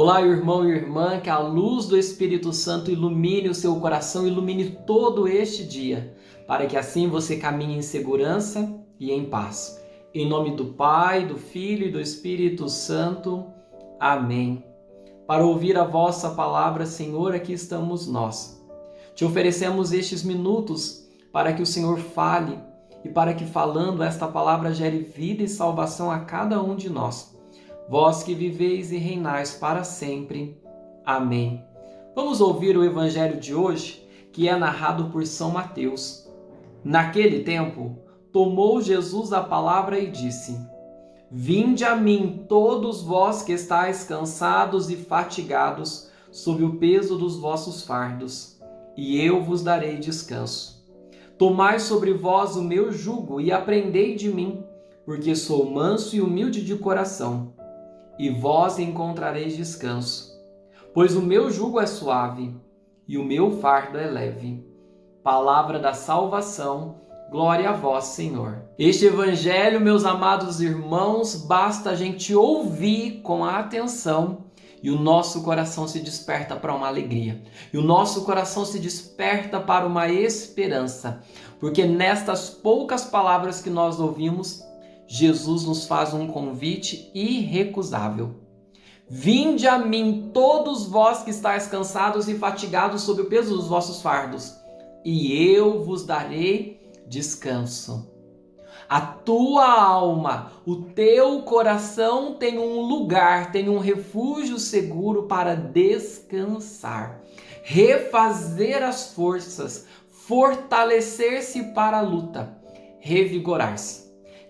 Olá, irmão e irmã, que a luz do Espírito Santo ilumine o seu coração, ilumine todo este dia, para que assim você caminhe em segurança e em paz. Em nome do Pai, do Filho e do Espírito Santo. Amém. Para ouvir a vossa palavra, Senhor, aqui estamos nós. Te oferecemos estes minutos para que o Senhor fale e para que falando esta palavra gere vida e salvação a cada um de nós. Vós que viveis e reinais para sempre. Amém. Vamos ouvir o evangelho de hoje, que é narrado por São Mateus. Naquele tempo, tomou Jesus a palavra e disse: Vinde a mim, todos vós que estáis cansados e fatigados, sob o peso dos vossos fardos, e eu vos darei descanso. Tomai sobre vós o meu jugo e aprendei de mim, porque sou manso e humilde de coração, e vós encontrareis descanso. Pois o meu jugo é suave e o meu fardo é leve. Palavra da salvação, glória a vós, Senhor. Este evangelho, meus amados irmãos, basta a gente ouvir com atenção e o nosso coração se desperta para uma alegria. E o nosso coração se desperta para uma esperança. Porque nestas poucas palavras que nós ouvimos, Jesus nos faz um convite irrecusável. Vinde a mim, todos vós que estáis cansados e fatigados sob o peso dos vossos fardos, e eu vos darei descanso. A tua alma, o teu coração tem um lugar, tem um refúgio seguro para descansar, refazer as forças, fortalecer-se para a luta, revigorar-se.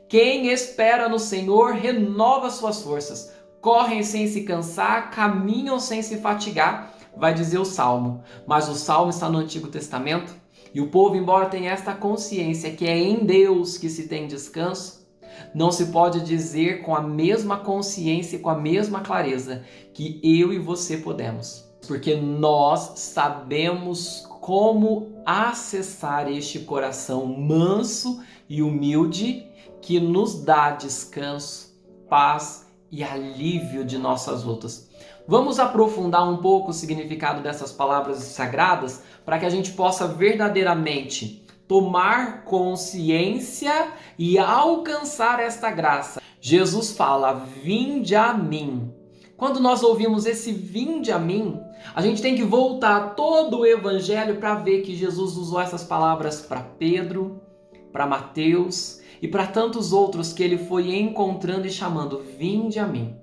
Quem espera no Senhor renova suas forças, correm sem se cansar, caminham sem se fatigar, vai dizer o Salmo. Mas o Salmo está no Antigo Testamento e o povo, embora tenha esta consciência que é em Deus que se tem descanso, não se pode dizer com a mesma consciência e com a mesma clareza que eu e você podemos. Porque nós sabemos como acessar este coração manso e humilde que nos dá descanso, paz e alívio de nossas lutas. Vamos aprofundar um pouco o significado dessas palavras sagradas para que a gente possa verdadeiramente tomar consciência e alcançar esta graça. Jesus fala: vinde a mim. Quando nós ouvimos esse vinde a mim, a gente tem que voltar todo o evangelho para ver que Jesus usou essas palavras para Pedro, para Mateus e para tantos outros que ele foi encontrando e chamando: vinde a mim.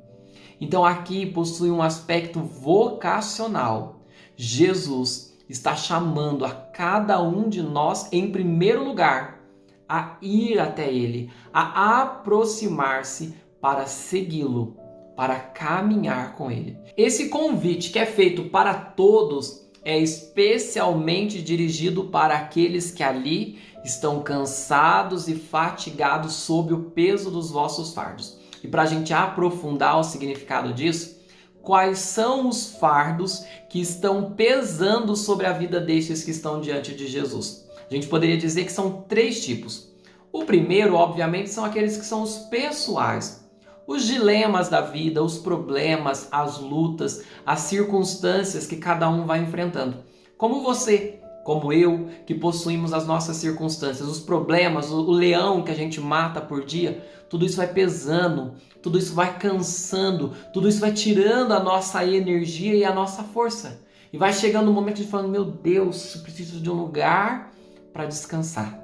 Então aqui possui um aspecto vocacional. Jesus está chamando a cada um de nós, em primeiro lugar, a ir até ele, a aproximar-se para segui-lo, para caminhar com ele. Esse convite que é feito para todos é especialmente dirigido para aqueles que ali estão cansados e fatigados sob o peso dos vossos fardos. E para a gente aprofundar o significado disso, quais são os fardos que estão pesando sobre a vida destes que estão diante de Jesus? A gente poderia dizer que são 3 tipos. O primeiro, obviamente, são aqueles que são os pessoais. Os dilemas da vida, os problemas, as lutas, as circunstâncias que cada um vai enfrentando. Como você, como eu, que possuímos as nossas circunstâncias, os problemas, o leão que a gente mata por dia, tudo isso vai pesando, tudo isso vai cansando, tudo isso vai tirando a nossa energia e a nossa força. E vai chegando um momento de falando: meu Deus, eu preciso de um lugar para descansar.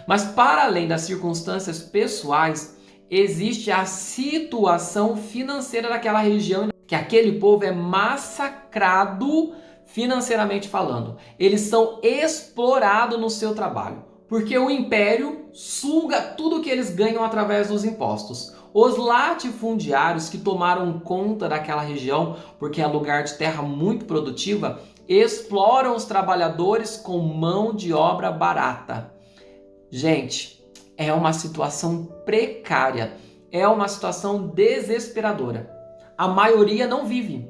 Mas para além das circunstâncias pessoais, existe a situação financeira daquela região, que aquele povo é massacrado financeiramente falando. Eles são explorados no seu trabalho, porque o império suga tudo que eles ganham através dos impostos. Os latifundiários que tomaram conta daquela região, porque é lugar de terra muito produtiva, exploram os trabalhadores com mão de obra barata. Gente, é uma situação precária, é uma situação desesperadora. A maioria não vive,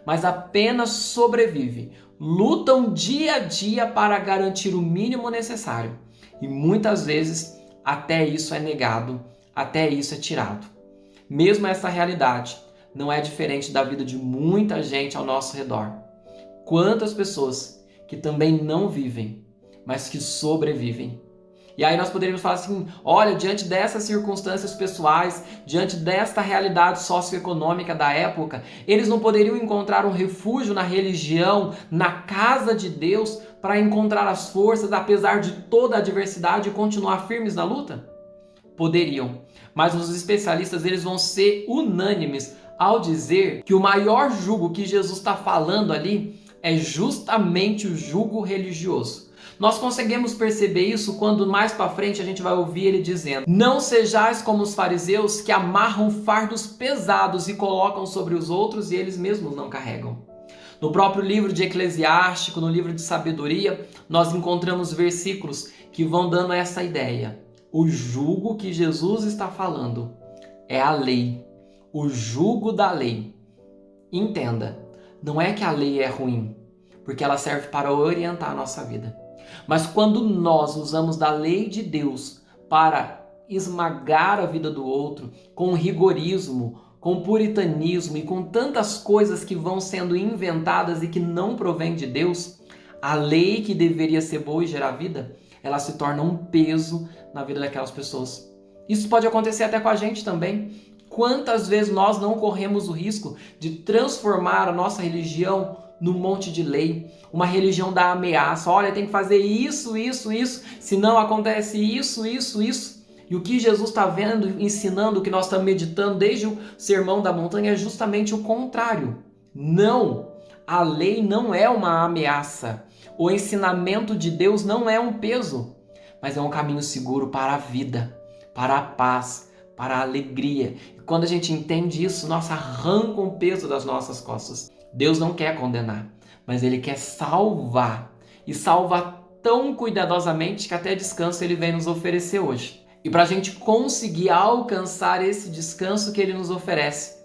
mas apenas sobrevive. Lutam dia a dia para garantir o mínimo necessário. E muitas vezes até isso é negado, até isso é tirado. Mesmo essa realidade, não é diferente da vida de muita gente ao nosso redor. Quantas pessoas que também não vivem, mas que sobrevivem. E aí nós poderíamos falar assim, olha, diante dessas circunstâncias pessoais, diante desta realidade socioeconômica da época, eles não poderiam encontrar um refúgio na religião, na casa de Deus, para encontrar as forças, apesar de toda a adversidade, e continuar firmes na luta? Poderiam. Mas os especialistas eles vão ser unânimes ao dizer que o maior jugo que Jesus está falando ali é justamente o jugo religioso. Nós conseguimos perceber isso quando mais para frente a gente vai ouvir ele dizendo: não sejais como os fariseus que amarram fardos pesados e colocam sobre os outros e eles mesmos não carregam. No próprio livro de Eclesiástico, no livro de Sabedoria, nós encontramos versículos que vão dando essa ideia. O jugo que Jesus está falando é a lei, o jugo da lei. Entenda, não é que a lei é ruim, porque ela serve para orientar a nossa vida. Mas quando nós usamos da lei de Deus para esmagar a vida do outro, com rigorismo, com puritanismo e com tantas coisas que vão sendo inventadas e que não provém de Deus, a lei que deveria ser boa e gerar vida, ela se torna um peso na vida daquelas pessoas. Isso pode acontecer até com a gente também. Quantas vezes nós não corremos o risco de transformar a nossa religião num monte de lei, uma religião da ameaça. Olha, tem que fazer isso, isso, isso, senão acontece isso, isso, isso. E o que Jesus está vendo, ensinando, o que nós estamos meditando desde o Sermão da Montanha é justamente o contrário. Não, a lei não é uma ameaça. O ensinamento de Deus não é um peso, mas é um caminho seguro para a vida, para a paz, para a alegria. E quando a gente entende isso, nós arranca um peso das nossas costas. Deus não quer condenar, mas Ele quer salvar. E salvar tão cuidadosamente que até descanso Ele vem nos oferecer hoje. E para a gente conseguir alcançar esse descanso que Ele nos oferece,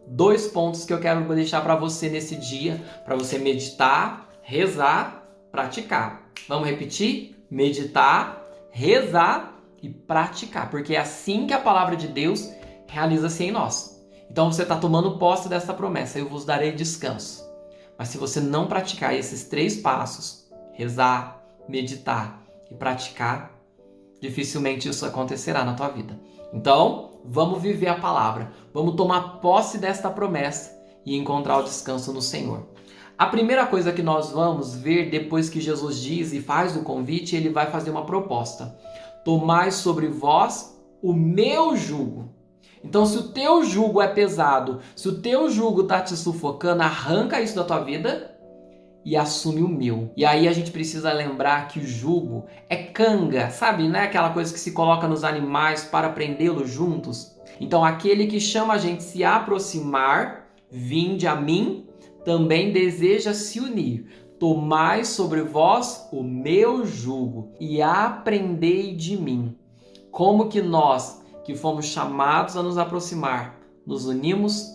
2 pontos que eu quero deixar para você nesse dia, para você meditar, rezar, praticar. Vamos repetir? Meditar, rezar e praticar, porque é assim que a palavra de Deus realiza-se em nós. Então você está tomando posse dessa promessa, eu vos darei descanso. Mas se você não praticar esses 3 passos, rezar, meditar e praticar, dificilmente isso acontecerá na tua vida. Então, vamos viver a palavra, vamos tomar posse desta promessa e encontrar o descanso no Senhor. A primeira coisa que nós vamos ver depois que Jesus diz e faz o convite, ele vai fazer uma proposta. Tomai sobre vós o meu jugo. Então, se o teu jugo é pesado, se o teu jugo está te sufocando, arranca isso da tua vida e assume o meu. E aí a gente precisa lembrar que o jugo é canga, sabe? Não é aquela coisa que se coloca nos animais para prendê-los juntos? Então, aquele que chama a gente se aproximar, vinde a mim, também deseja se unir. Tomai sobre vós o meu jugo e aprendei de mim. Como que nós, que fomos chamados a nos aproximar, nos unimos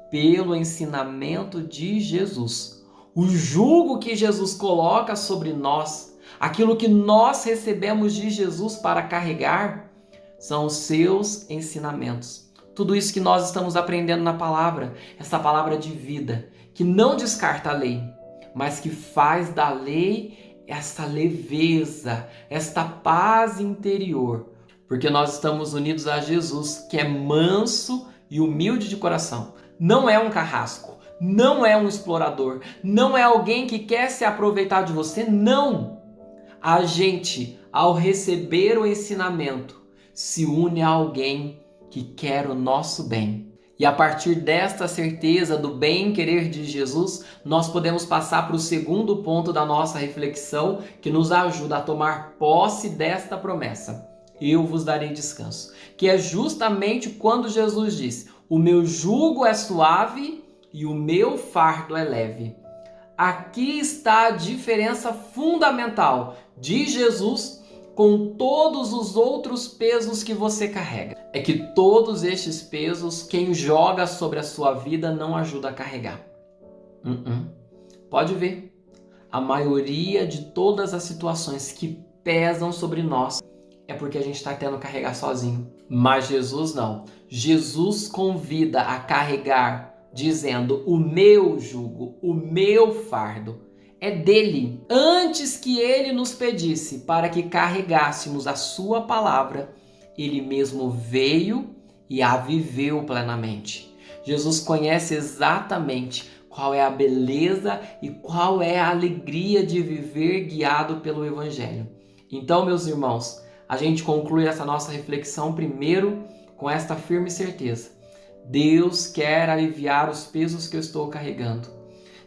pelo ensinamento de Jesus. O jugo que Jesus coloca sobre nós, aquilo que nós recebemos de Jesus para carregar, são os seus ensinamentos. Tudo isso que nós estamos aprendendo na palavra, essa palavra de vida, que não descarta a lei, mas que faz da lei essa leveza, esta paz interior, porque nós estamos unidos a Jesus, que é manso e humilde de coração. Não é um carrasco, não é um explorador, não é alguém que quer se aproveitar de você, não. A gente, ao receber o ensinamento, se une a alguém que quer o nosso bem. E a partir desta certeza do bem-querer de Jesus, nós podemos passar para o segundo ponto da nossa reflexão, que nos ajuda a tomar posse desta promessa. Eu vos darei descanso. Que é justamente quando Jesus diz: o meu jugo é suave e o meu fardo é leve. Aqui está a diferença fundamental de Jesus com todos os outros pesos que você carrega. É que todos estes pesos, quem joga sobre a sua vida não ajuda a carregar. Pode ver. A maioria de todas as situações que pesam sobre nós é porque a gente está tendo que carregar sozinho. Mas Jesus não. Jesus convida a carregar dizendo: o meu jugo, o meu fardo é dele. Antes que ele nos pedisse para que carregássemos a sua palavra, ele mesmo veio e a viveu plenamente. Jesus conhece exatamente qual é a beleza e qual é a alegria de viver guiado pelo Evangelho. Então, meus irmãos, a gente conclui essa nossa reflexão primeiro com esta firme certeza: Deus quer aliviar os pesos que eu estou carregando.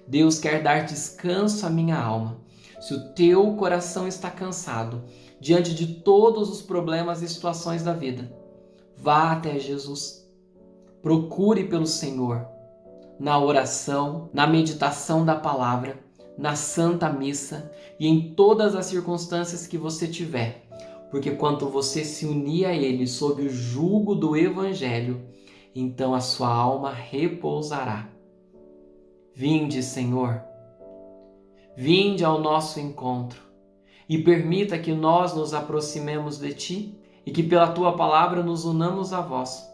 Deus quer dar descanso à minha alma. Se o teu coração está cansado diante de todos os problemas e situações da vida, vá até Jesus. Procure pelo Senhor na oração, na meditação da palavra, na Santa Missa e em todas as circunstâncias que você tiver. Porque quando você se unir a Ele sob o jugo do Evangelho, então a sua alma repousará. Vinde, Senhor, vinde ao nosso encontro e permita que nós nos aproximemos de Ti e que pela Tua palavra nos unamos a Vós,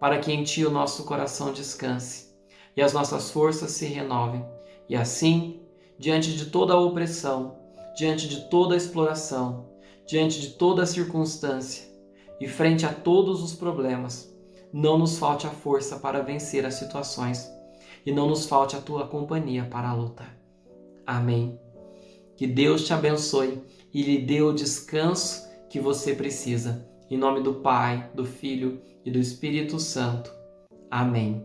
para que em Ti o nosso coração descanse e as nossas forças se renovem. E assim, diante de toda a opressão, diante de toda a exploração, diante de toda a circunstância e frente a todos os problemas, não nos falte a força para vencer as situações e não nos falte a Tua companhia para a luta. Amém. Que Deus te abençoe e lhe dê o descanso que você precisa. Em nome do Pai, do Filho e do Espírito Santo. Amém.